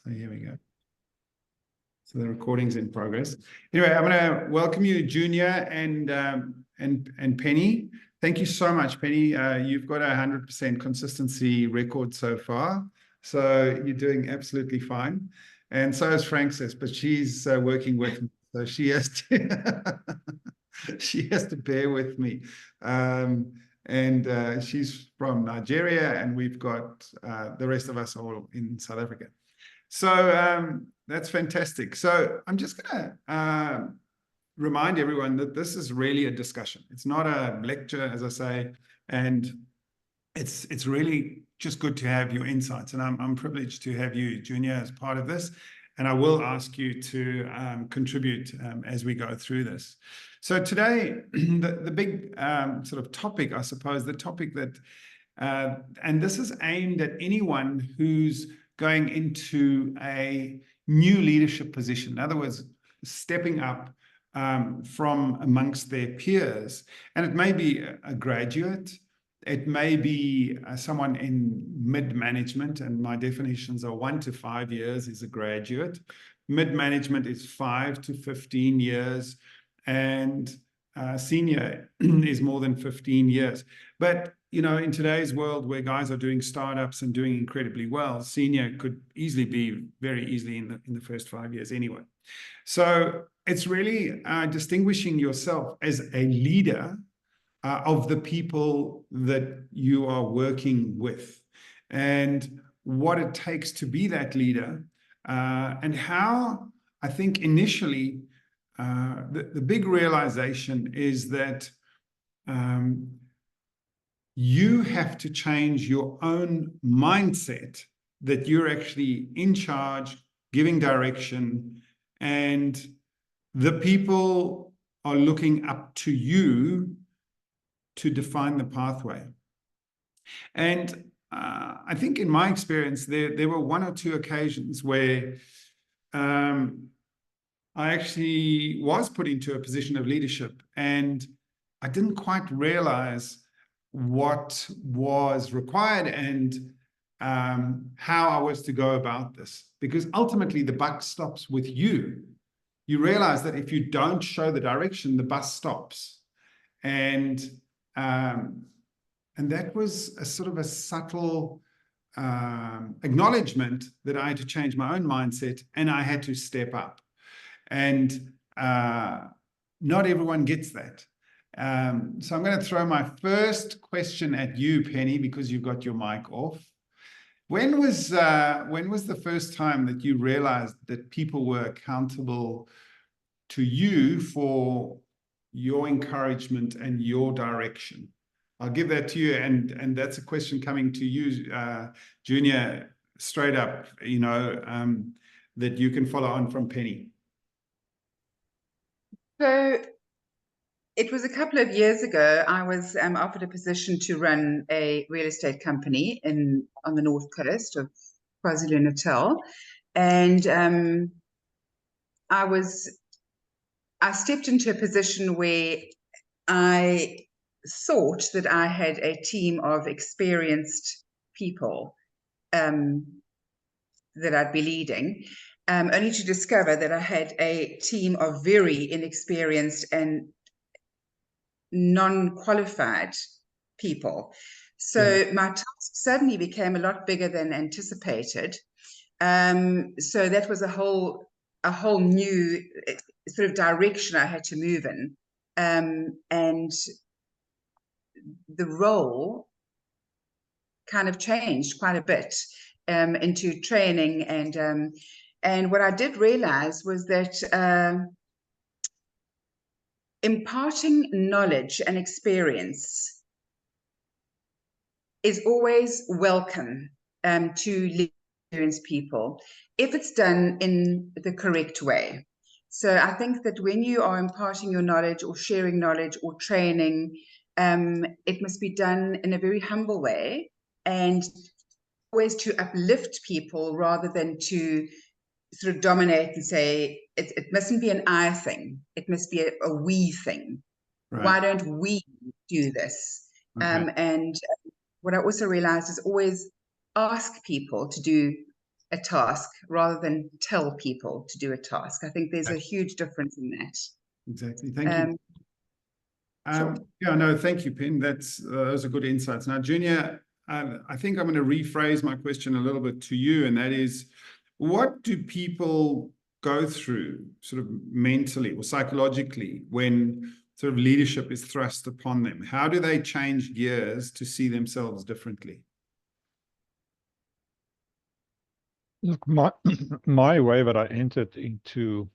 So here we go. So the recording's in progress. Anyway, I'm going to welcome you, Junior and Penny. Thank you so much, Penny. You've got a 100% consistency record so far. So you're doing absolutely fine. And so is Frances, but she's working with me. So she has to, she has to bear with me. She's from Nigeria, and we've got the rest of us all in South Africa. So that's fantastic. So I'm just going to remind everyone that this is really a discussion. It's not a lecture, as I say, and it's really just good to have your insights. And I'm privileged to have you, Junior, as part of this. And I will ask you to contribute as we go through this. So today, the big sort of topic, I suppose, the topic that, and this is aimed at anyone who's going into a new leadership position. In other words, stepping up from amongst their peers. And it may be a graduate, it may be someone in mid-management, and my definitions are 1 to 5 years is a graduate. Mid-management is 5 to 15 years, and senior is more than 15 years. But you know, in today's world where guys are doing startups and doing incredibly well, senior could easily be very easily in the first 5 years anyway. So it's really distinguishing yourself as a leader of the people that you are working with, and what it takes to be that leader, and how I think initially the big realization is that you have to change your own mindset, that you're actually in charge, giving direction, and the people are looking up to you to define the pathway. And I think in my experience, there were 1 or 2 occasions where I actually was put into a position of leadership, and I didn't quite realize what was required and how I was to go about this. Because ultimately, the buck stops with you. You realize that if you don't show the direction, the bus stops. And that was a sort of a subtle acknowledgement that I had to change my own mindset, and I had to step up. And not everyone gets that. So I'm going to throw my first question at you, Penny, because you've got your mic off. When was the first time that you realized that people were accountable to you for your encouragement and your direction? I'll give that to you, and that's a question coming to you, Junior, straight up, you know, that you can follow on from Penny. So it was a couple of years ago. I was offered a position to run a real estate company on the north coast of KwaZulu-Natal, and I stepped into a position where I thought that I had a team of experienced people that I'd be leading, only to discover that I had a team of very inexperienced and non-qualified people. So my task suddenly became a lot bigger than anticipated. So that was a whole new sort of direction I had to move in. And the role kind of changed quite a bit into training. And what I did realize was that imparting knowledge and experience is always welcome to experienced people if it's done in the correct way. So I think that when you are imparting your knowledge or sharing knowledge or training, it must be done in a very humble way, and always to uplift people rather than to sort of dominate and say, it mustn't be an I thing. It must be a we thing. Right. Why don't we do this? Okay. And what I also realized is always ask people to do a task rather than tell people to do a task. I think there's a huge difference in that. Exactly. Thank you. Sure. Yeah, no, thank you, Pin. Those are good insights. Now, Junior, I think I'm going to rephrase my question a little bit to you, and that is, what do people go through sort of mentally or psychologically when sort of leadership is thrust upon them? How do they change gears to see themselves differently? Look, my way that I entered into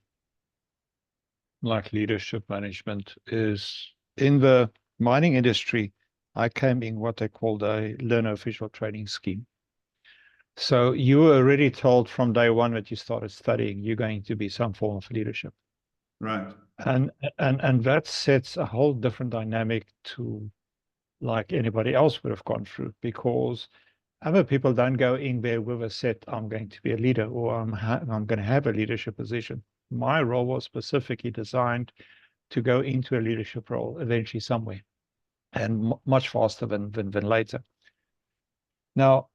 like leadership management is in the mining industry. I came in what they called a learner official training scheme. So you were already told from day one that you started studying, you're going to be some form of leadership. Right. And that sets a whole different dynamic to like anybody else would have gone through, because other people don't go in there with a set, I'm going to be a leader, or I'm going to have a leadership position. My role was specifically designed to go into a leadership role eventually somewhere, and much faster than later. Now,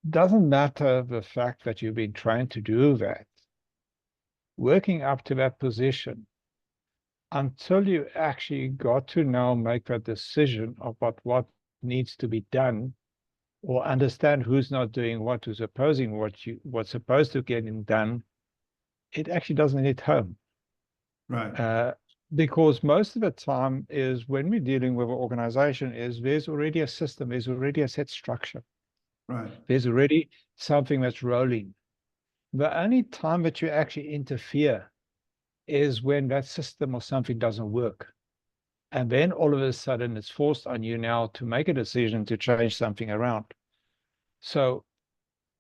doesn't matter the fact that you've been trained to do that, working up to that position, until you actually got to now make that decision about what needs to be done, or understand who's not doing what, who's opposing what's supposed to get done, it actually doesn't hit home. Right. Because most of the time is when we're dealing with an organization is there's already a system, there's already a set structure. Right. There's already something that's rolling. The only time that you actually interfere is when that system or something doesn't work. And then all of a sudden it's forced on you now to make a decision to change something around. So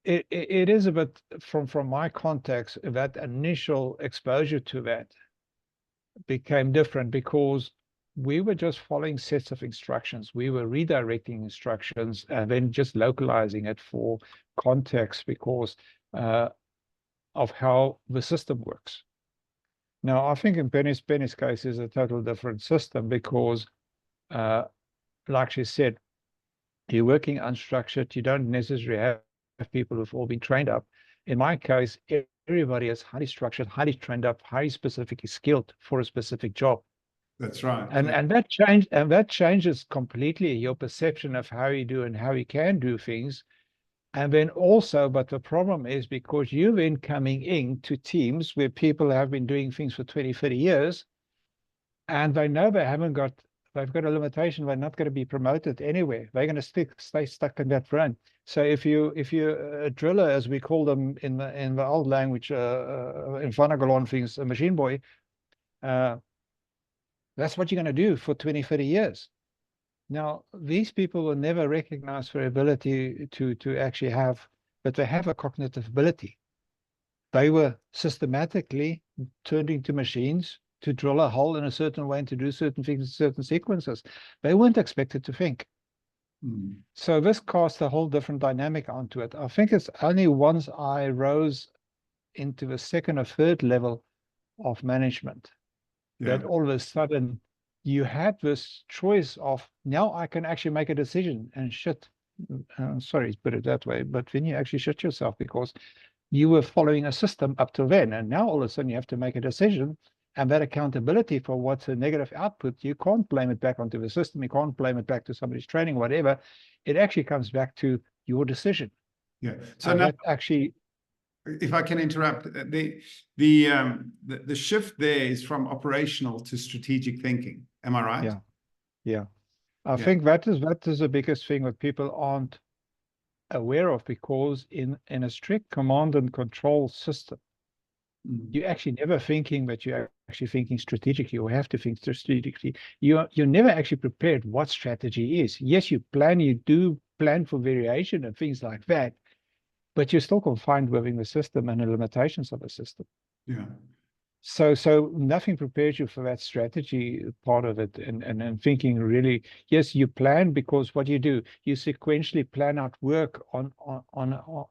it is a bit from my context, that initial exposure to that became different, because we were just following sets of instructions. We were redirecting instructions and then just localizing it for context because of how the system works. Now, I think in Penny's case is a total different system because, like she said, you're working unstructured. You don't necessarily have people who've all been trained up. In my case, everybody is highly structured, highly trained up, highly specifically skilled for a specific job. That's right. And that changes completely your perception of how you do and how you can do things. And then also, but the problem is because you're then coming into teams where people have been doing things for 20, 30 years, and they know they've got a limitation, they're not going to be promoted anywhere. They're going to stay stuck in that run. So if you're a driller, as we call them in the old language, in Vanagalon things, a machine boy, that's what you're going to do for 20, 30 years. Now, these people will never recognize their ability to actually have, but they have a cognitive ability. They were systematically turned into machines to drill a hole in a certain way and to do certain things in certain sequences. They weren't expected to think. Mm. So this cast a whole different dynamic onto it. I think it's only once I rose into the second or third level of management that all of a sudden you had this choice of, now I can actually make a decision and shit. Sorry to put it that way, but then you actually shit yourself because you were following a system up to then. And now all of a sudden you have to make a decision, and that accountability for what's a negative output, you can't blame it back onto the system. You can't blame it back to somebody's training, whatever. It actually comes back to your decision. Yeah. So now, that actually, if I can interrupt, the shift there is from operational to strategic thinking. Am I right? Yeah. Yeah. I think that is the biggest thing that people aren't aware of, because in a strict command and control system, you're actually never thinking that you're actually thinking strategically or have to think strategically. You're never actually prepared what strategy is. Yes, you do plan for variation and things like that, but you're still confined within the system and the limitations of the system. Yeah. So nothing prepares you for that strategy part of it, and thinking really, yes, you plan, because what you do, you sequentially plan out work on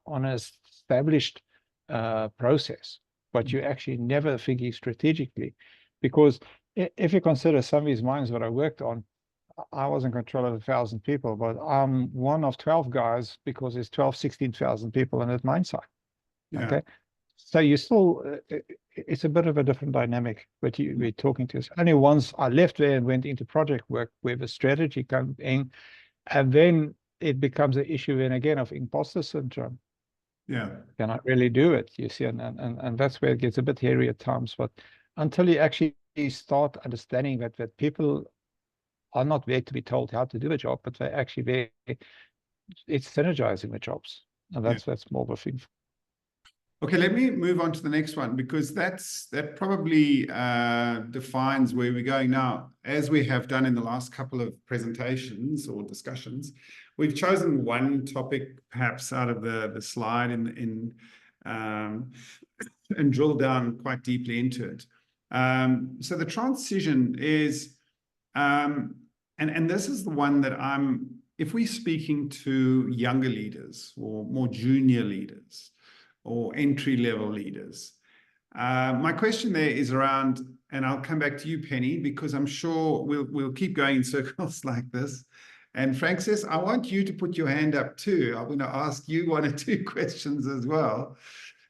an established process, but you're actually never thinking strategically. Because if you consider some of these mines that I worked on, I was in control of 1,000 people, but I'm one of 12 guys because there's 12, 16,000 people in that mine site. Yeah. Okay. So you still, it's a bit of a different dynamic, but we're talking to us. Only once I left there and went into project work where the strategy comes in, and then it becomes an issue, and again, of imposter syndrome. Yeah. Can I really do it? You see, and that's where it gets a bit hairy at times. But until you actually start understanding that people are not there to be told how to do a job, but they're actually there, it's synergizing the jobs. And that's more of a thing. Okay, let me move on to the next one, because that probably defines where we're going now. As we have done in the last couple of presentations or discussions, we've chosen one topic perhaps out of the slide and drill down quite deeply into it. So the transition is, and this is the one that if we're speaking to younger leaders or more junior leaders, or entry-level leaders. My question there is around, and I'll come back to you, Penny, because I'm sure we'll keep going in circles like this. And Francis, I want you to put your hand up too. I'm going to ask you one or two questions as well.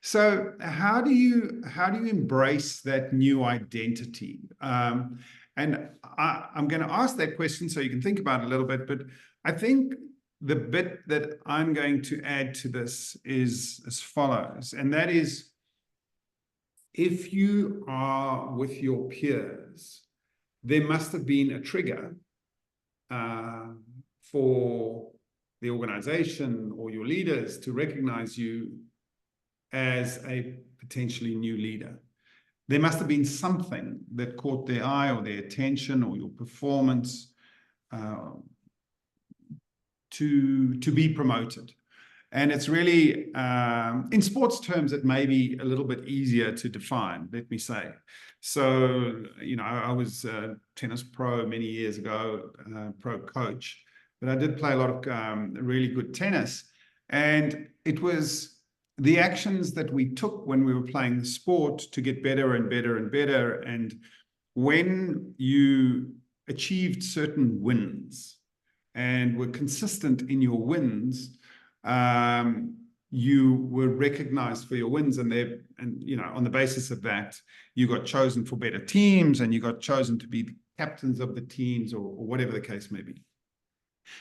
So how do you embrace that new identity? And I'm going to ask that question so you can think about it a little bit, but I think the bit that I'm going to add to this is as follows, and that is, if you are with your peers, there must have been a trigger for the organization or your leaders to recognize you as a potentially new leader. There must have been something that caught their eye or their attention or your performance to be promoted. And it's really, in sports terms, it may be a little bit easier to define, let me say. So, you know, I was a tennis pro many years ago, pro coach, but I did play a lot of really good tennis. And it was the actions that we took when we were playing the sport to get better and better and better. And when you achieved certain wins, and were consistent in your wins, you were recognized for your wins, and you know, on the basis of that, you got chosen for better teams, and you got chosen to be the captains of the teams, or whatever the case may be.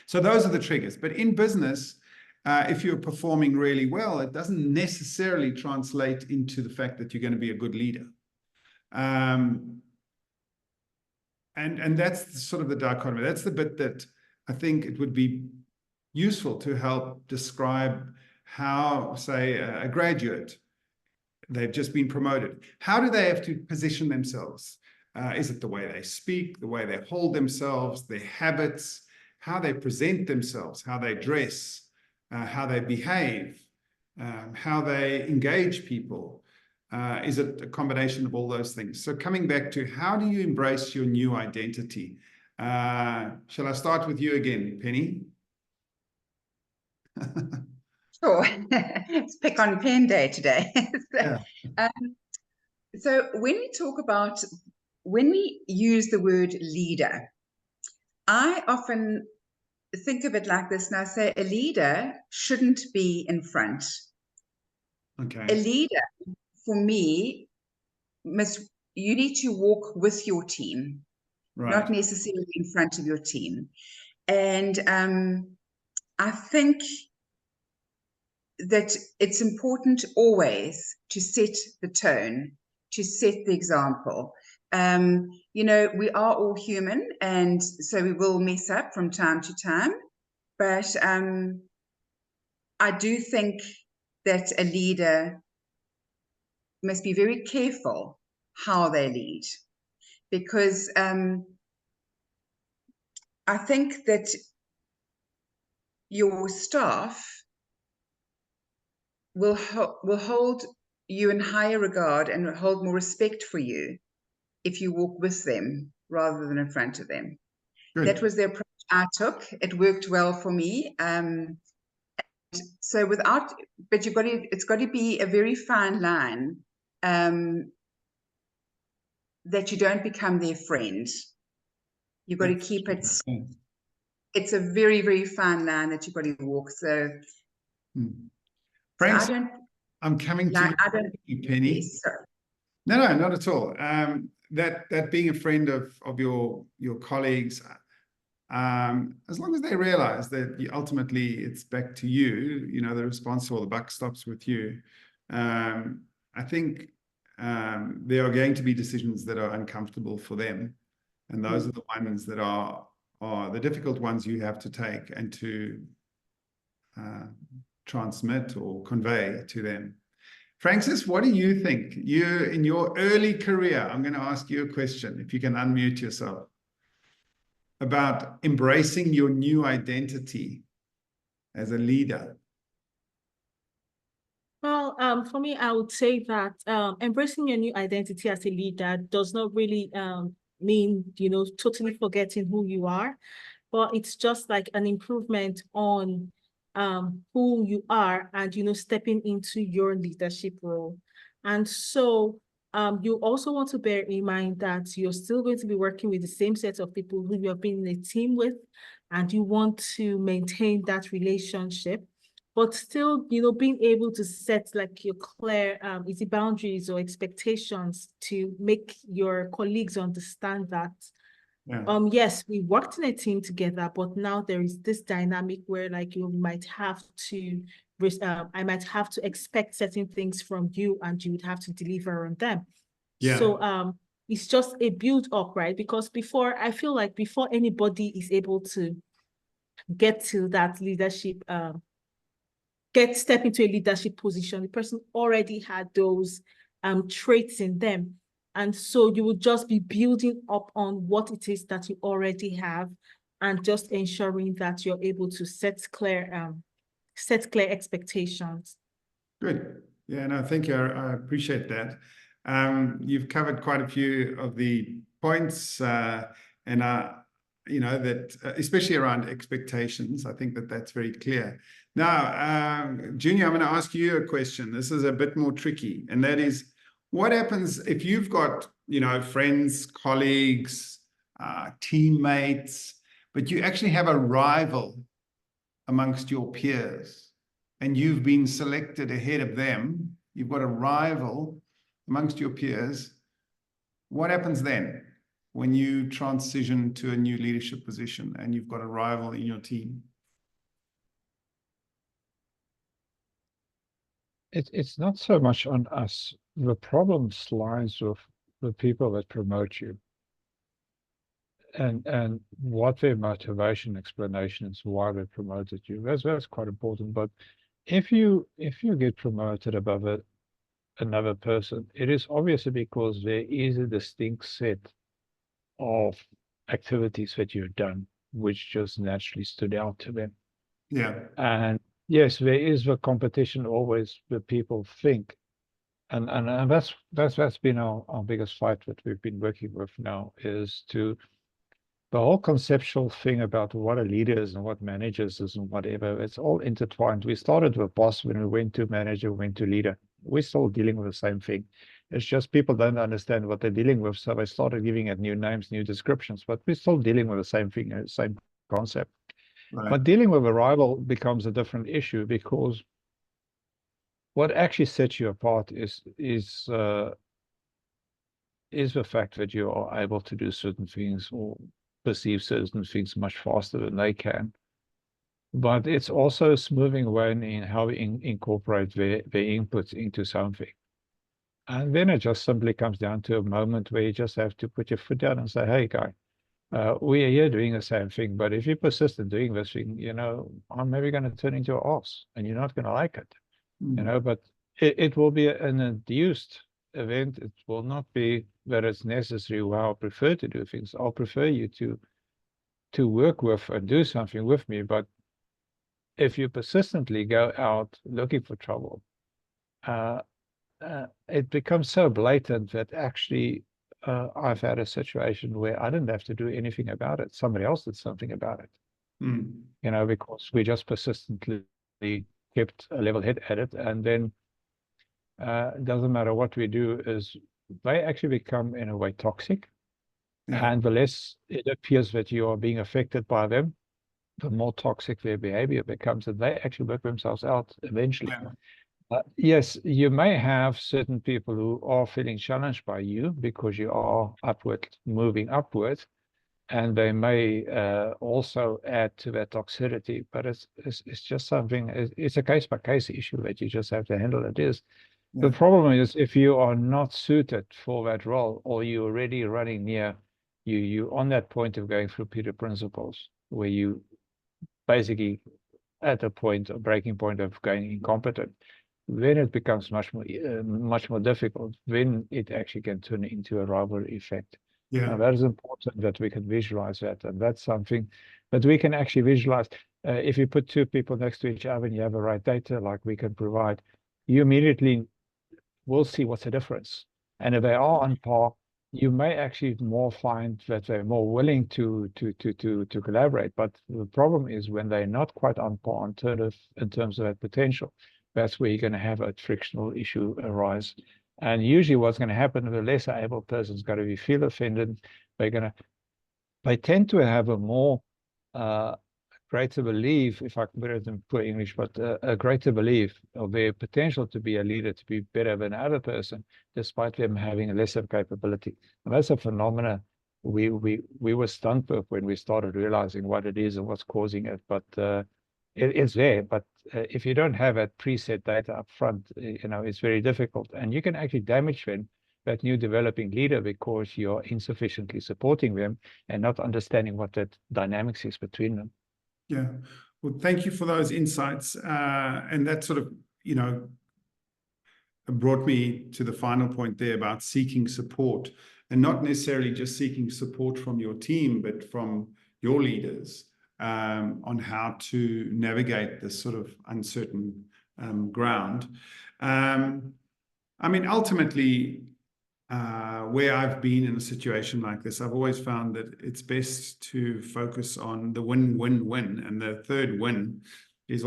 So those are the triggers. But in business, if you're performing really well, it doesn't necessarily translate into the fact that you're going to be a good leader. And that's sort of the dichotomy. That's the bit that I think it would be useful to help describe how, say, a graduate, they've just been promoted. How do they have to position themselves? Is it the way they speak, the way they hold themselves, their habits, how they present themselves, how they dress, how they behave, how they engage people? Is it a combination of all those things? So coming back to, how do you embrace your new identity? Shall I start with you again, Penny? Sure. It's pick on pen day today. So when we use the word leader, I often think of it like this, and I say a leader shouldn't be in front. Okay. A leader, for me, you need to walk with your team, Right. not necessarily in front of your team. And I think that it's important always to set the tone, to set the example. You know, we are all human, and so we will mess up from time to time. But I do think that a leader must be very careful how they lead, because I think that your staff will hold you in higher regard and will hold more respect for you if you walk with them rather than in front of them. Good. That was the approach I took. It worked well for me. So but it's got to be a very fine line, that you don't become their friend. You've got to keep it. It's a very, very fine line that you've got to walk. So, Frank, I don't. I'm coming to I don't. you, Penny. Yes, sir. No, not at all. That being a friend of your colleagues, as long as they realize that ultimately it's back to you, the response or the buck stops with you. I think there are going to be decisions that are uncomfortable for them, and those are the ones that are the difficult ones you have to take and to transmit or convey to them. Francis, what do you think? You, in your early career, I'm going to ask you a question, if you can unmute yourself, about embracing your new identity as a leader. Well, for me, I would say that embracing your new identity as a leader does not really mean, totally forgetting who you are, but it's just like an improvement on who you are and, stepping into your leadership role. And so you also want to bear in mind that you're still going to be working with the same set of people who you have been in a team with, and you want to maintain that relationship, but still, being able to set like your clear easy boundaries or expectations to make your colleagues understand that, yes, we worked in a team together, but now there is this dynamic where like you might have to, I might have to expect certain things from you and you would have to deliver on them. Yeah. So it's just a build up, right? Because I feel like before anybody is able to get to that leadership, step into a leadership position, the person already had those traits in them. And so you would just be building up on what it is that you already have and just ensuring that you're able to set clear expectations. Good. Yeah, no, thank you. I appreciate that. You've covered quite a few of the points and that especially around expectations, I think that's very clear. Now, Junior, I'm going to ask you a question. This is a bit more tricky, and that is, what happens if you've got, friends, colleagues, teammates, but you actually have a rival amongst your peers, and you've been selected ahead of them? You've got a rival amongst your peers. What happens then when you transition to a new leadership position and you've got a rival in your team? It's not so much on us. The problem lies with the people that promote you and what their motivation explanation is, why they promoted you. That's quite important. But if you get promoted above another person, it is obviously because there is a distinct set of activities that you've done which just naturally stood out to them. Yeah. And yes, there is the competition always that people think. And that's been our biggest fight that we've been working with now, is to the whole conceptual thing about what a leader is and what managers is and whatever. It's all intertwined. We started with boss, when we went to manager, went to leader. We're still dealing with the same thing. It's just people don't understand what they're dealing with, so they started giving it new names, new descriptions, but we're still dealing with the same thing, the same concept. Right. But dealing with a rival becomes a different issue, because what actually sets you apart is the fact that you are able to do certain things or perceive certain things much faster than they can. But it's also a smoothing way in how we incorporate their inputs into something. And then it just simply comes down to a moment where you just have to put your foot down and say, hey, guy, we are here doing the same thing, but if you persist in doing this thing, I'm maybe going to turn into an ass and you're not going to like it. But it will be an induced event. It will not be that it's necessary how I prefer to do things. I'll prefer you to work with and do something with me. But if you persistently go out looking for trouble, it becomes so blatant that actually I've had a situation where I didn't have to do anything about it. Somebody else did something about it. Because we just persistently kept a level head at it, and then it doesn't matter what we do, is they actually become in a way toxic, Yeah. And the less it appears that you are being affected by them, the more toxic their behavior becomes, and they actually work themselves out eventually. Yeah. Yes, you may have certain people who are feeling challenged by you because you are moving upward, and they may also add to that toxicity. But it's just something. It's a case by case issue that you just have to handle. It is. The problem is if you are not suited for that role, or you're already running near you on that point of going through Peter principles, where you basically at a point, a breaking point of going incompetent, then it becomes much more difficult. Then it actually can turn into a rivalry effect. Yeah. Now, that is important that we can visualize that, and that's something that we can actually visualize. If you put two people next to each other and you have the right data, like we can provide, you immediately will see what's the difference. And if they are on par, you may actually more find that they're more willing to collaborate. But the problem is when they're not quite on par in terms of that potential, that's where you're going to have a frictional issue arise. And usually what's going to happen, the lesser able person's got to feel offended. They tend to have a more greater belief, if I can put it in poor English, but a greater belief of their potential to be a leader, to be better than another person, despite them having a lesser capability. And that's a phenomena we were stunned with when we started realizing what it is and what's causing it. But it's there. But if you don't have that preset data up front, it's very difficult. And you can actually damage them, that new developing leader, because you're insufficiently supporting them and not understanding what that dynamics is between them. Yeah. Well, thank you for those insights. And that sort of, brought me to the final point there about seeking support, and not necessarily just seeking support from your team, but from your leaders on how to navigate this sort of uncertain ground. I mean, ultimately, where I've been in a situation like this, I've always found that it's best to focus on the win-win-win. And the third win is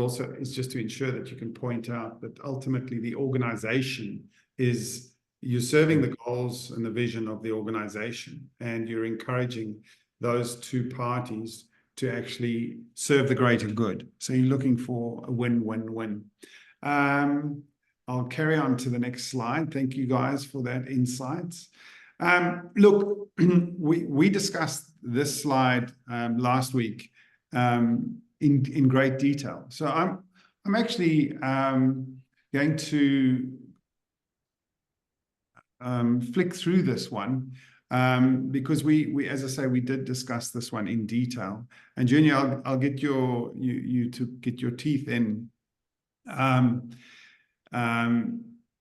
just to ensure that you can point out that ultimately the organization is, you're serving the goals and the vision of the organization, and you're encouraging those two parties to actually serve the greater good. So you're looking for a win-win-win. I'll carry on to the next slide. Thank you guys for that insights. Look, we discussed this slide last week in great detail. So I'm actually going to flick through this one because we, as I say, we did discuss this one in detail. And Junior, I'll get you to get your teeth in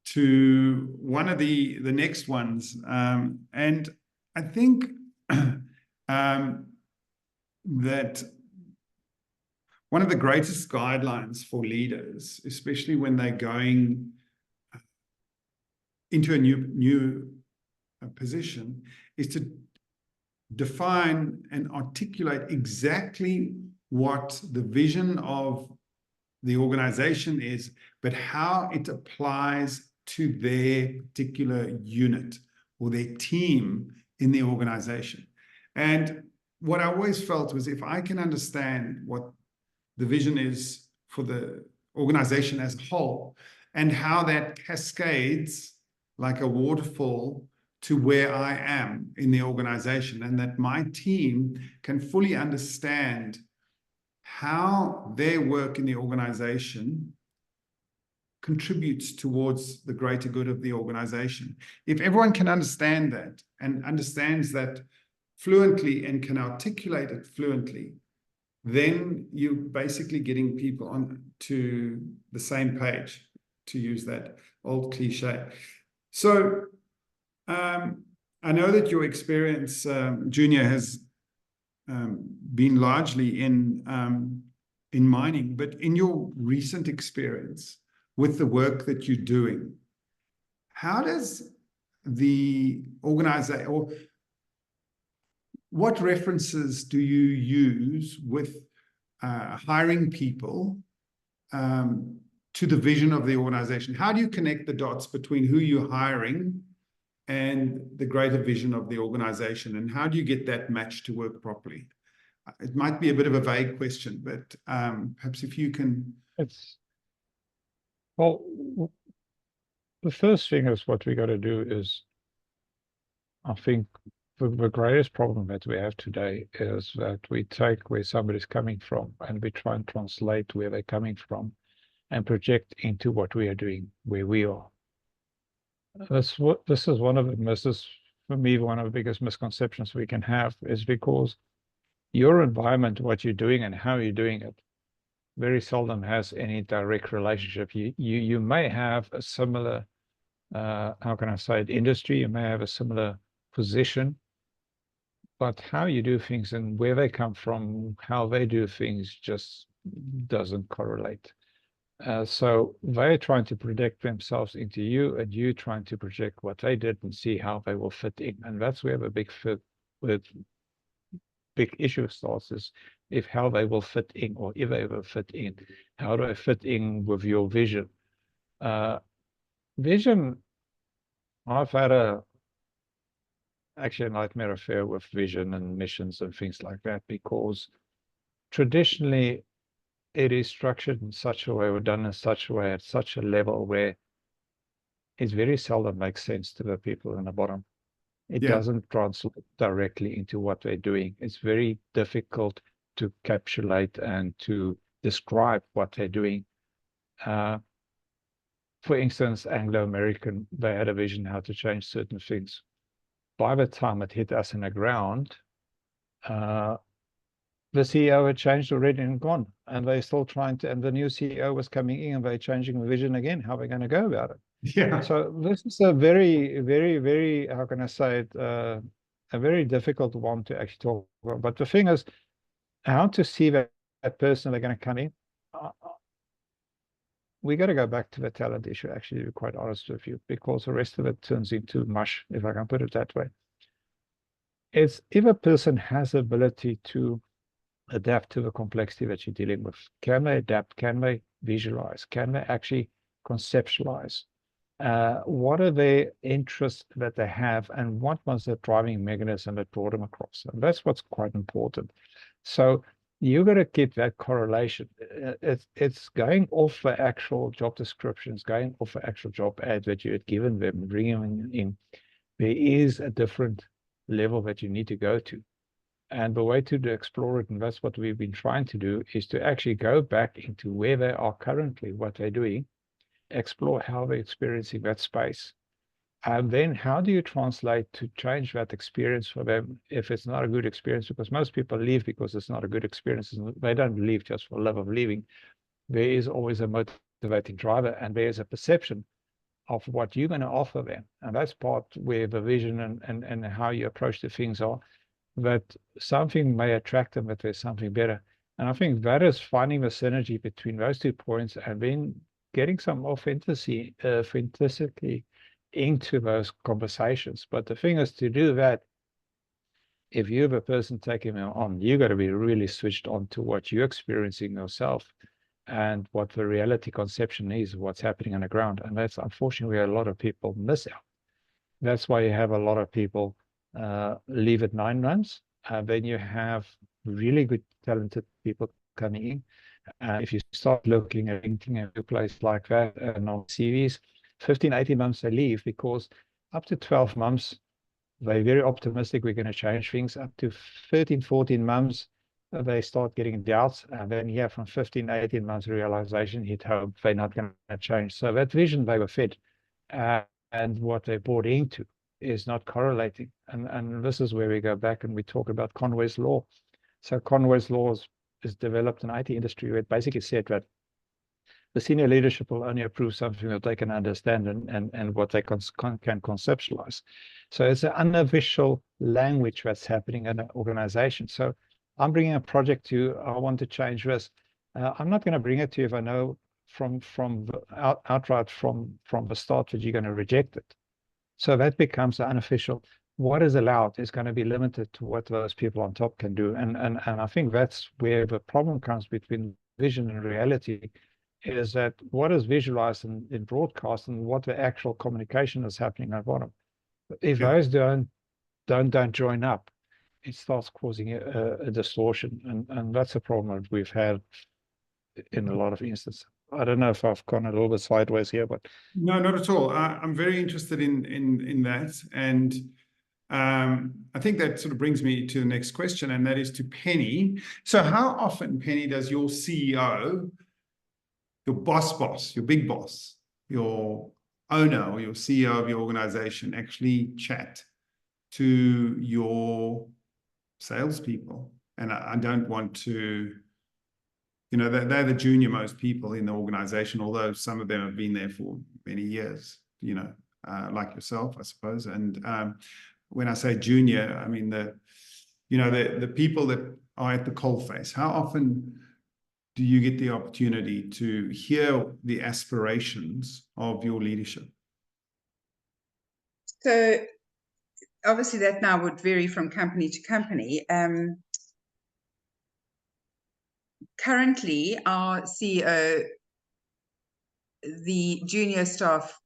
to one of the next ones. And I think that one of the greatest guidelines for leaders, especially when they're going into a new position, is to define and articulate exactly what the vision of the organization is, but how it applies to their particular unit or their team in the organization. And what I always felt was, if I can understand what the vision is for the organization as a whole, and how that cascades like a waterfall to where I am in the organization, and that my team can fully understand how their work in the organization contributes towards the greater good of the organization. If everyone can understand that and understands that fluently and can articulate it fluently, then you're basically getting people on to the same page, to use that old cliche. So I know that your experience, Junior, has been largely in mining, but in your recent experience with the work that you're doing, how does the organization, or what references do you use with hiring people to the vision of the organization? How do you connect the dots between who you're hiring and the greater vision of the organization? And how do you get that match to work properly? It might be a bit of a vague question, but perhaps if you can. Well, the first thing is what we got to do is, I think the greatest problem that we have today is that we take where somebody's coming from and we try and translate where they're coming from and project into what we are doing, where we are. This is one of the for me, one of the biggest misconceptions we can have is because your environment, what you're doing and how you're doing it, very seldom has any direct relationship. You may have a similar, how can I say it, industry, you may have a similar position, but how you do things and where they come from, how they do things just doesn't correlate. So they're trying to project themselves into you, and you trying to project what they did and see how they will fit in. And that's where the big issue starts, is if how they will fit in, or if they will fit in. How do I fit in with your vision? Vision, I've had actually a nightmare affair with vision and missions and things like that, because traditionally it is structured in such a way, or done in such a way, at such a level where it very seldom makes sense to the people in the bottom. It doesn't translate directly into what they're doing. It's very difficult to encapsulate and to describe what they're doing. For instance, Anglo-American, they had a vision how to change certain things. By the time it hit us in the ground, the CEO had changed already and gone, and they're still trying to, and the new CEO was coming in and they're changing the vision again. How are we going to go about it? Yeah. So this is a very, very, very, how can I say it, a very difficult one to actually talk about. But the thing is, how to see that person they're going to come in. We got to go back to the talent issue, actually, to be quite honest with you, because the rest of it turns into mush, if I can put it that way. It's if a person has the ability to adapt to the complexity that you're dealing with. Can they adapt? Can they visualize? Can they actually conceptualize? What are their interests that they have, and what was the driving mechanism that brought them across? And that's what's quite important. So you got to get that correlation. It's going off the actual job descriptions, going off the actual job ad that you had given them, bringing them in. There is a different level that you need to go to. And the way to explore it, and that's what we've been trying to do, is to actually go back into where they are currently, what they're doing, explore how they're experiencing that space. And then how do you translate to change that experience for them if it's not a good experience? Because most people leave because it's not a good experience. They don't leave just for love of leaving. There is always a motivating driver, and there's a perception of what you're going to offer them. And that's part where the vision and how you approach the things are. That something may attract them, but there's something better. And I think that is finding the synergy between those 2 points, and then getting some authenticity into those conversations. But the thing is, to do that, if you're the person taking them on, you got to be really switched on to what you're experiencing yourself and what the reality conception is, what's happening on the ground. And that's unfortunately where a lot of people miss out. That's why you have a lot of people leave at 9 months. Then you have really good, talented people coming in. If you start looking at LinkedIn and a place like that and on CVs, 15, 18 months they leave, because up to 12 months, they're very optimistic we're going to change things. Up to 13, 14 months, they start getting doubts. And then here from 15, 18 months, realization hit home, they're not going to change. So that vision they were fed and what they bought into is not correlating. And this is where we go back and we talk about Conway's Law. So Conway's Law is developed in the IT industry, where it basically said that the senior leadership will only approve something that they can understand and what they can conceptualize. So it's an unofficial language that's happening in an organization. So I'm bringing a project to you. I want to change this. I'm not going to bring it to you if I know outright from the start that you're going to reject it. So that becomes unofficial. What is allowed is going to be limited to what those people on top can do. And I think that's where the problem comes between vision and reality, is that what is visualized in broadcast and what the actual communication is happening at bottom. If Yeah. those don't join up, it starts causing a distortion, and that's a problem that we've had in a lot of instances. I don't know if I've gone a little bit sideways here, but No, not at all. I'm very interested in that, and I think that sort of brings me to the next question, and that is to Penny. So, how often, Penny, does your CEO, your boss, your big boss, your owner or your CEO of your organization actually chat to your salespeople? And I don't want to, they're the junior most people in the organization, although some of them have been there for many years, like yourself, I suppose. And when I say junior, I mean the people that are at the coalface. How often do you get the opportunity to hear the aspirations of your leadership? So obviously that now would vary from company to company. Currently, our CEO, the junior staff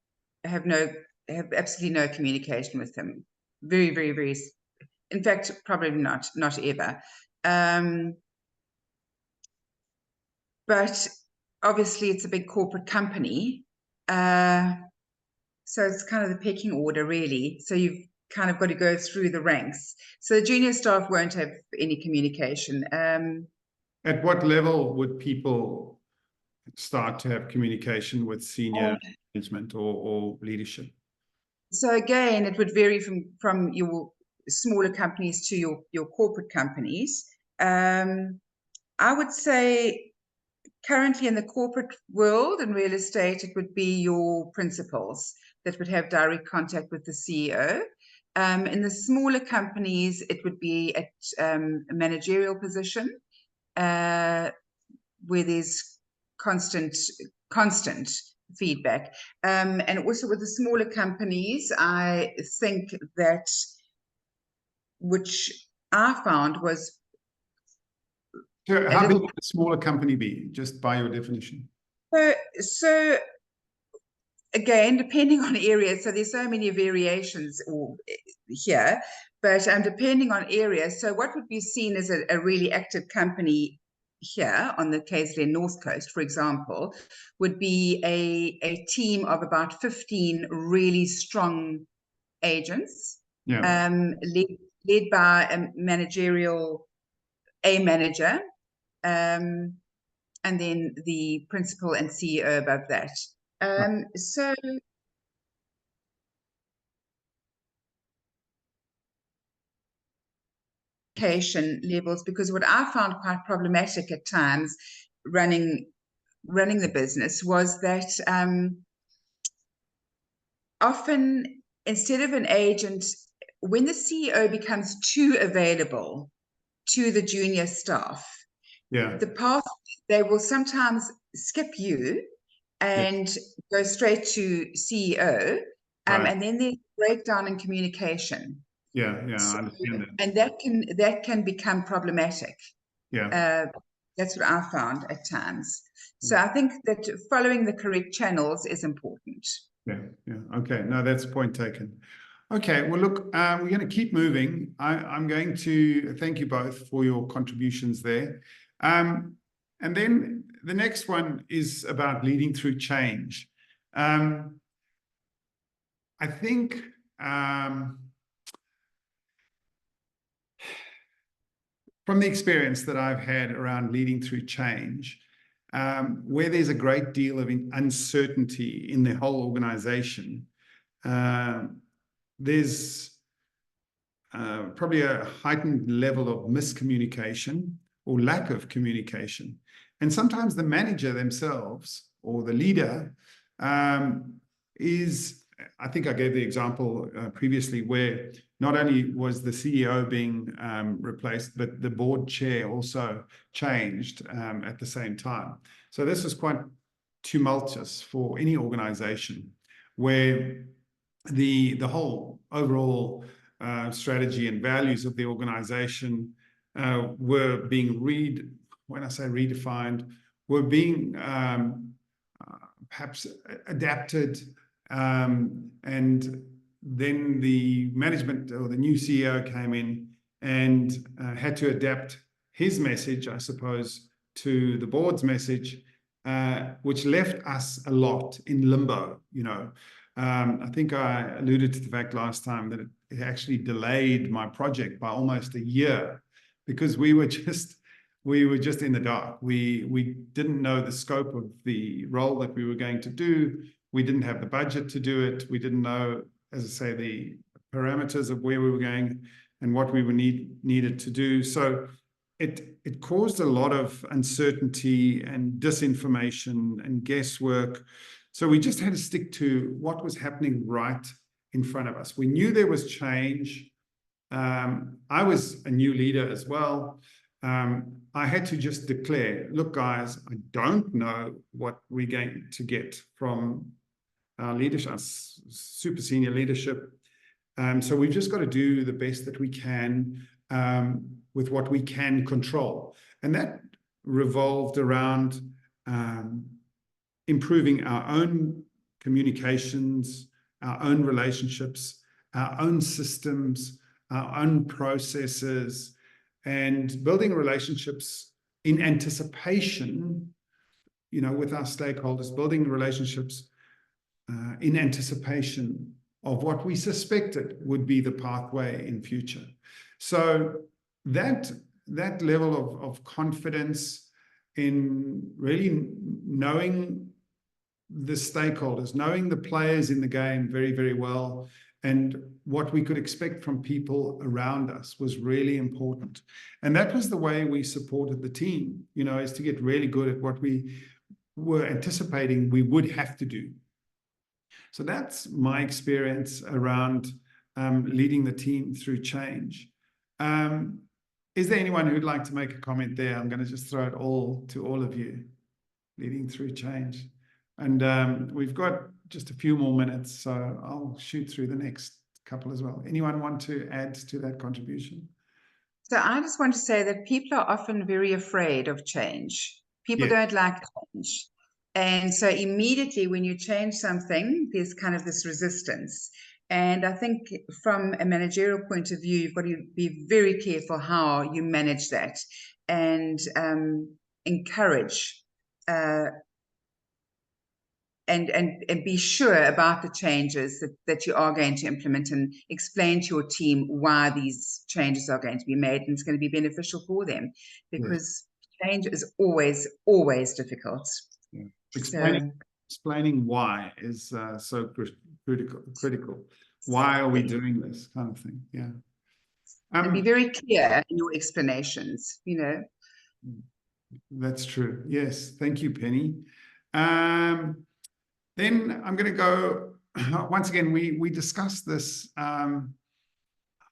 have absolutely no communication with him. Very, very, very. In fact, probably not ever. But obviously, it's a big corporate company, so it's kind of the pecking order, really. So you've kind of got to go through the ranks. So the junior staff won't have any communication. At what level would people start to have communication with senior management or leadership? So again, it would vary from your smaller companies to your corporate companies. I would say currently in the corporate world and real estate, it would be your principals that would have direct contact with the CEO. In the smaller companies, it would be at a managerial position where there's constant feedback. And also with the smaller companies, I think that which I found was... So how big would a smaller company be, just by your definition? So again, depending on areas, so there's so many variations here, but depending on areas, so what would be seen as a really active company here on the KZN North Coast, for example, would be a team of about 15 really strong agents, led by a manager, and then the principal and CEO above that. So levels, because what I found quite problematic at times running the business was that often instead of an agent, when the CEO becomes too available to the junior staff, the path, they will sometimes skip you and go straight to CEO, and then there's breakdown in communication. I understand that. And that can become problematic. That's what I found at times. So I think that following the correct channels is important. Okay, no, that's point taken. Okay, well, look, we're going to keep moving. I'm going to thank you both for your contributions there. And then the next one is about leading through change. I think from the experience that I've had around leading through change, where there's a great deal of uncertainty in the whole organization, there's probably a heightened level of miscommunication or lack of communication. And sometimes the manager themselves or the leader is, I think I gave the example previously where not only was the CEO being replaced, but the board chair also changed at the same time. So this was quite tumultuous for any organization where the whole overall strategy and values of the organization were being redefined, were being perhaps adapted, and then the management or the new CEO came in and had to adapt his message, I suppose, to the board's message, which left us a lot in limbo. I think I alluded to the fact last time that it actually delayed my project by almost a year, because we were just in the dark. We didn't know the scope of the role that we were going to do. We didn't have the budget to do it. We didn't know, as I say, the parameters of where we were going and what we needed to do. So it caused a lot of uncertainty and disinformation and guesswork. So we just had to stick to what was happening right in front of us. We knew there was change. I was a new leader as well. I had to just declare, look, guys, I don't know what we're going to get from our leadership, super senior leadership. So we've just got to do the best that we can with what we can control. And that revolved around improving our own communications, our own relationships, our own systems, our own processes, and building relationships in anticipation, with our stakeholders, building relationships in anticipation of what we suspected would be the pathway in future. So that level of confidence in really knowing the stakeholders, knowing the players in the game very, very well, and what we could expect from people around us was really important. And that was the way we supported the team, is to get really good at what we were anticipating we would have to do. So that's my experience around leading the team through change. Is there anyone who'd like to make a comment there? I'm going to just throw it all to all of you, leading through change. And we've got just a few more minutes, so I'll shoot through the next couple as well. Anyone want to add to that contribution? So I just want to say that people are often very afraid of change. People don't like change. And so immediately when you change something, there's kind of this resistance. And I think from a managerial point of view, you've got to be very careful how you manage that and encourage and be sure about the changes that you are going to implement, and explain to your team why these changes are going to be made, and it's going to be beneficial for them, because change is always, always difficult. Yeah. Explaining why is so critical. Why are we doing this kind of thing? Yeah. And be very clear in your explanations, That's true. Yes. Thank you, Penny. Then I'm going to go, once again, we discussed this in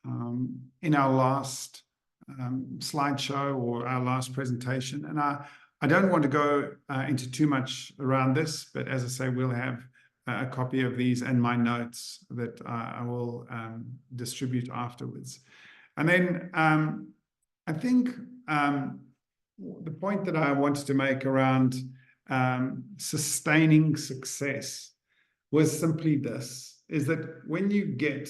our last slideshow or our last presentation. And I don't want to go into too much around this, but as I say, we'll have a copy of these and my notes that I will distribute afterwards. And then I think the point that I wanted to make around sustaining success was simply this, is that when you get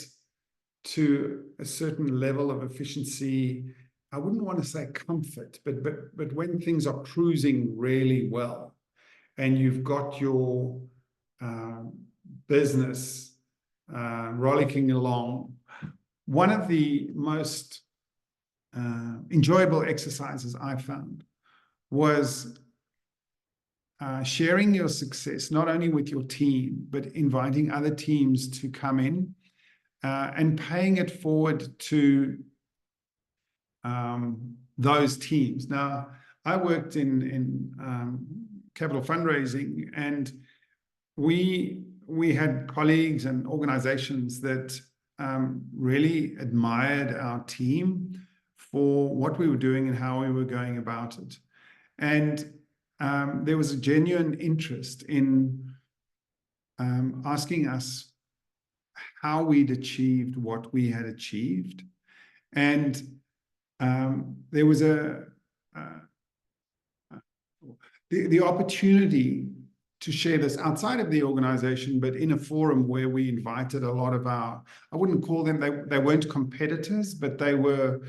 to a certain level of efficiency, I wouldn't want to say comfort, but when things are cruising really well and you've got your business rollicking along, one of the most enjoyable exercises I found was sharing your success, not only with your team, but inviting other teams to come in and paying it forward to those teams. Now, I worked in capital fundraising, and we had colleagues and organizations that really admired our team for what we were doing and how we were going about it. And there was a genuine interest in asking us how we'd achieved what we had achieved. And there was the opportunity to share this outside of the organization, but in a forum where we invited a lot of our, I wouldn't call them, they weren't competitors, but they were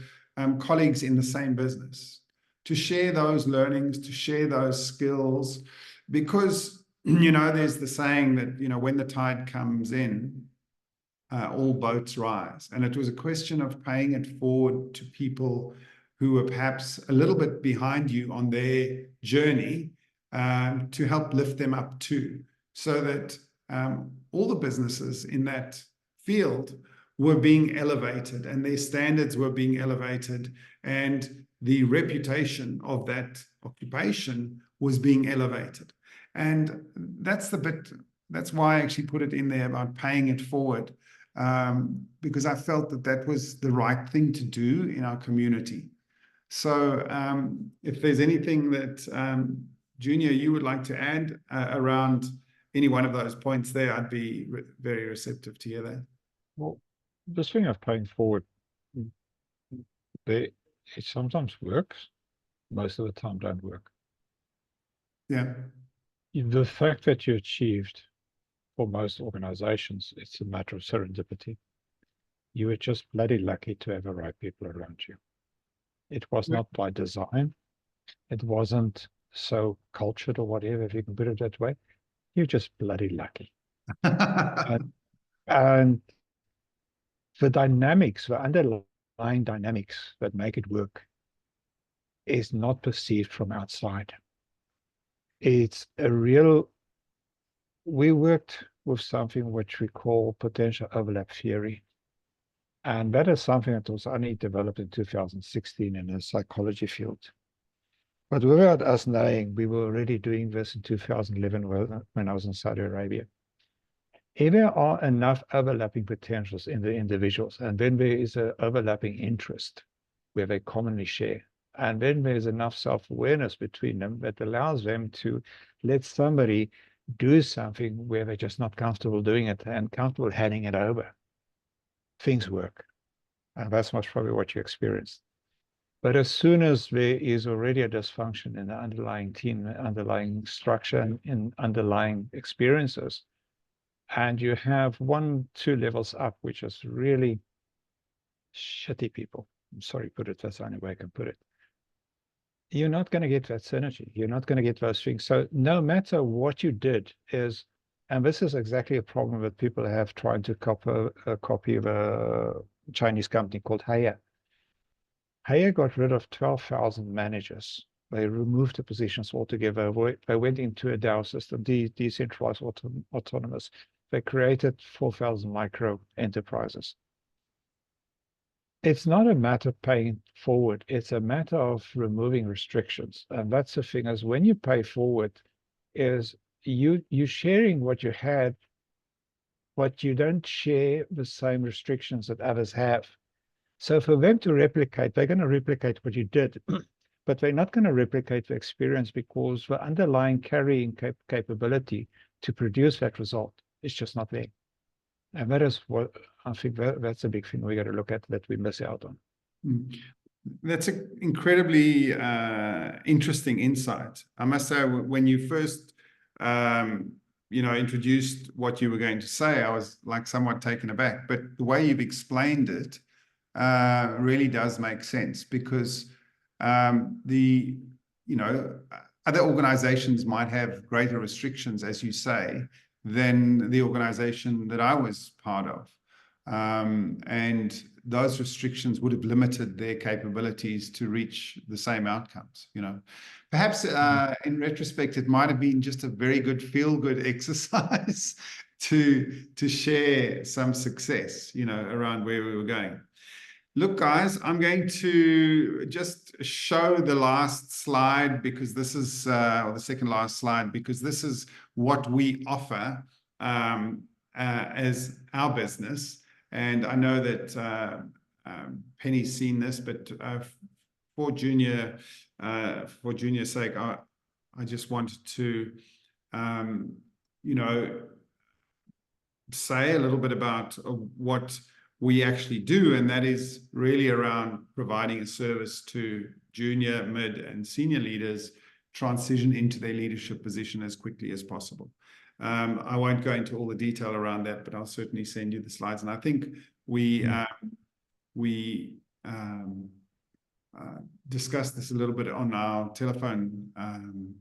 colleagues in the same business, to share those learnings, to share those skills, because, you know, there's the saying that, you know, when the tide comes in, all boats rise. And it was a question of paying it forward to people who were perhaps a little bit behind you on their journey, to help lift them up too, so that all the businesses in that field were being elevated and their standards were being elevated, and the reputation of that occupation was being elevated. And that's the bit, that's why I actually put it in there about paying it forward, because I felt that that was the right thing to do in our community. So if there's anything that Junior, you would like to add around any one of those points there, I'd be very receptive to hear that. Well, this thing of paying forward, it sometimes works, most of the time don't work. Yeah. The fact that you achieved, for most organizations, it's a matter of serendipity. You were just bloody lucky to have the right people around you. It was not by design. It wasn't so cultured or whatever, if you can put it that way. You're just bloody lucky. and the dynamics, the underlying dynamics that make it work is not perceived from outside. It's a real, we worked with something which we call potential overlap theory. And that is something that was only developed in 2016 in the psychology field. But without us knowing, we were already doing this in 2011 when I was in Saudi Arabia. If there are enough overlapping potentials in the individuals, and then there is an overlapping interest where they commonly share, and then there's enough self-awareness between them that allows them to let somebody do something where they're just not comfortable doing it and comfortable handing it over, things work. And that's most probably what you experienced. But as soon as there is already a dysfunction in the underlying team, the underlying structure, and in underlying experiences, and you have 1, 2 levels up, which is really shitty people, I'm sorry, put it, that's the only way I can put it, you're not going to get that synergy. You're not going to get those things. So no matter what you did is, and this is exactly a problem that people have trying to copy of a Chinese company called Haier. Haier got rid of 12,000 managers. They removed the positions altogether. They went into a DAO system, decentralized autonomous. They created 4,000 micro enterprises. It's not a matter of paying forward. It's a matter of removing restrictions. And that's the thing, is when you pay forward, is you sharing what you had, but you don't share the same restrictions that others have. So for them to replicate, they're going to replicate what you did, but they're not going to replicate the experience, because the underlying carrying capability to produce that result is just not there. And that is what I think that's a big thing we got to look at, that we miss out on. That's an incredibly interesting insight. I must say, when you first introduced what you were going to say, I was like somewhat taken aback. But the way you've explained it really does make sense, because other organizations might have greater restrictions, as you say, than the organization that I was part of. And those restrictions would have limited their capabilities to reach the same outcomes. Perhaps in retrospect, it might have been just a very good feel-good exercise to share some success, around where we were going. Look, guys, I'm going to just show the last slide, because this is, or the second last slide, because this is what we offer as our business. And I know that Penny's seen this, but for Junior's sake, I just wanted to, say a little bit about what we actually do, and that is really around providing a service to junior, mid, and senior leaders transition into their leadership position as quickly as possible. I won't go into all the detail around that, but I'll certainly send you the slides. And I think we discussed this a little bit on our telephone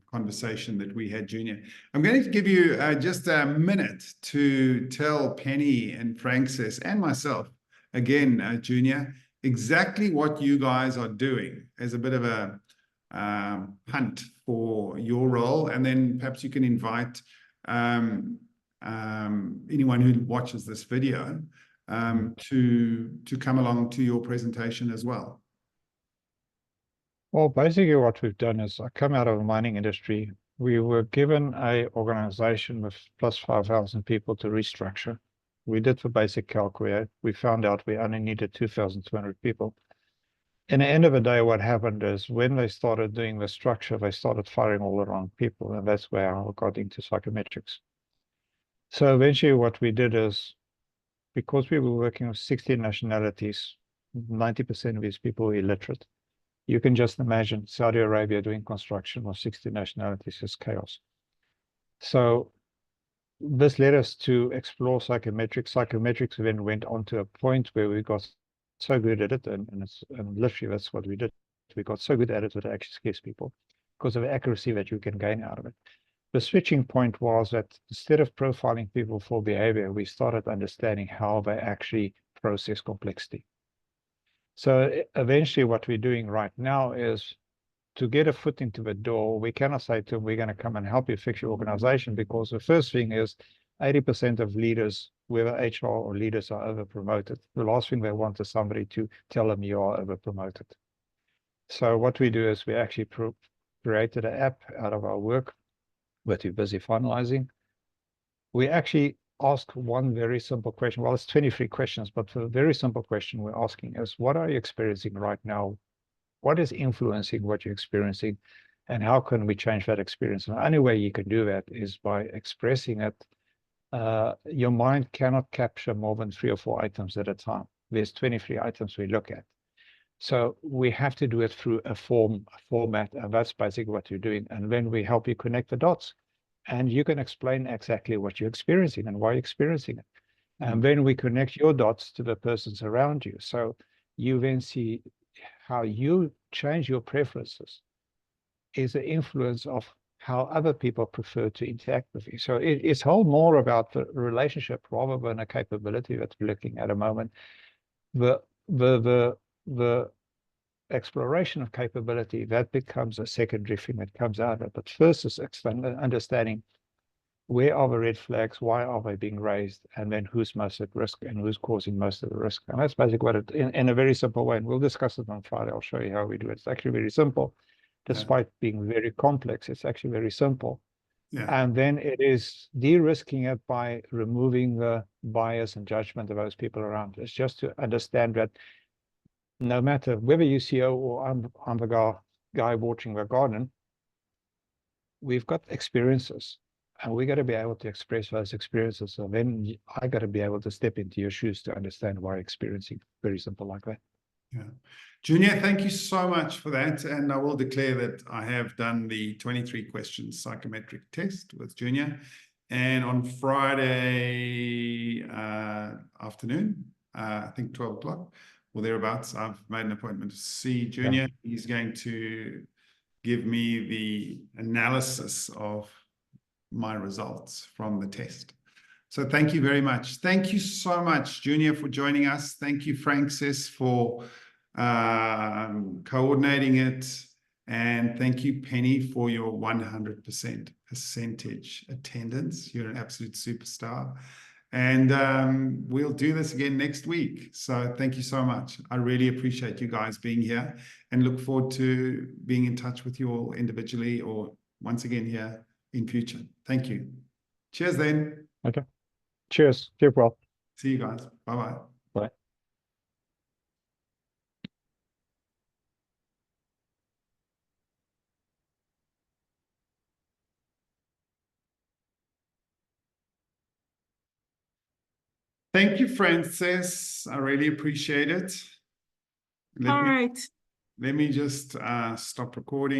conversation that we had, Junior. I'm going to give you just a minute to tell Penny and Francis and myself, again, Junior, exactly what you guys are doing as a bit of a hunt for your role. And then perhaps you can invite anyone who watches this video to come along to your presentation as well. Well, basically what we've done is I come out of the mining industry. We were given an organization with plus 5,000 people to restructure. We did the basic calculate. We found out we only needed 2,200 people. In the end of the day, what happened is when they started doing the structure, they started firing all the wrong people. And that's where I got into psychometrics. So eventually what we did is, because we were working with 16 nationalities, 90% of these people were illiterate. You can just imagine Saudi Arabia doing construction with 60 nationalities is chaos. So this led us to explore psychometrics. Psychometrics then went on to a point where we got so good at it, and literally that's what we did. We got so good at it that it actually scares people because of the accuracy that you can gain out of it. The switching point was that instead of profiling people for behavior, we started understanding how they actually process complexity. So eventually what we're doing right now is to get a foot into the door. We cannot say to them, we're going to come and help you fix your organization, because the first thing is 80% of leaders, whether HR or leaders, are over promoted. The last thing they want is somebody to tell them you are over promoted. So what we do is we actually created an app out of our work that we're busy finalizing. We actually ask one very simple question. Well, it's 23 questions, but the very simple question we're asking is, what are you experiencing right now? What is influencing what you're experiencing? And how can we change that experience? And the only way you can do that is by expressing it. Your mind cannot capture more than 3 or 4 items at a time. There's 23 items we look at. So we have to do it through a format, and that's basically what you're doing. And then we help you connect the dots. And you can explain exactly what you're experiencing and why you're experiencing it. And then we connect your dots to the persons around you. So you then see how you change your preferences is the influence of how other people prefer to interact with you. So it's whole more about the relationship rather than a capability that we're looking at a moment. The exploration of capability, that becomes a secondary thing that comes out of it. But first is understanding where are the red flags, why are they being raised, and then who's most at risk and who's causing most of the risk. And that's basically what it, in a very simple way, and we'll discuss it on Friday. I'll show you how we do it. It's actually very simple. Despite being very complex, it's actually very simple. Yeah. And then it is de-risking it by removing the bias and judgment of those people around. It's just to understand that no matter whether you're CEO or I'm the guy watching the garden, we've got experiences, and we got to be able to express those experiences. So then I got to be able to step into your shoes to understand why you're experiencing. Very simple like that. Yeah. Junior, thank you so much for that. And I will declare that I have done the 23 questions psychometric test with Junior. And on Friday afternoon, I think 12 o'clock or thereabouts, I've made an appointment to see Junior. Yeah. He's going to give me the analysis of my results from the test. So thank you very much. Thank you so much, Junior, for joining us. Thank you, Francis, for coordinating it. And thank you, Penny, for your 100% percentage attendance. You're an absolute superstar. And we'll do this again next week. So thank you so much. I really appreciate you guys being here and look forward to being in touch with you all individually or once again here in future. Thank you. Cheers then. Okay. Cheers. Keep well. See you guys. Bye-bye. Bye. Thank you, Francis. I really appreciate it. All right. Let me just stop recording.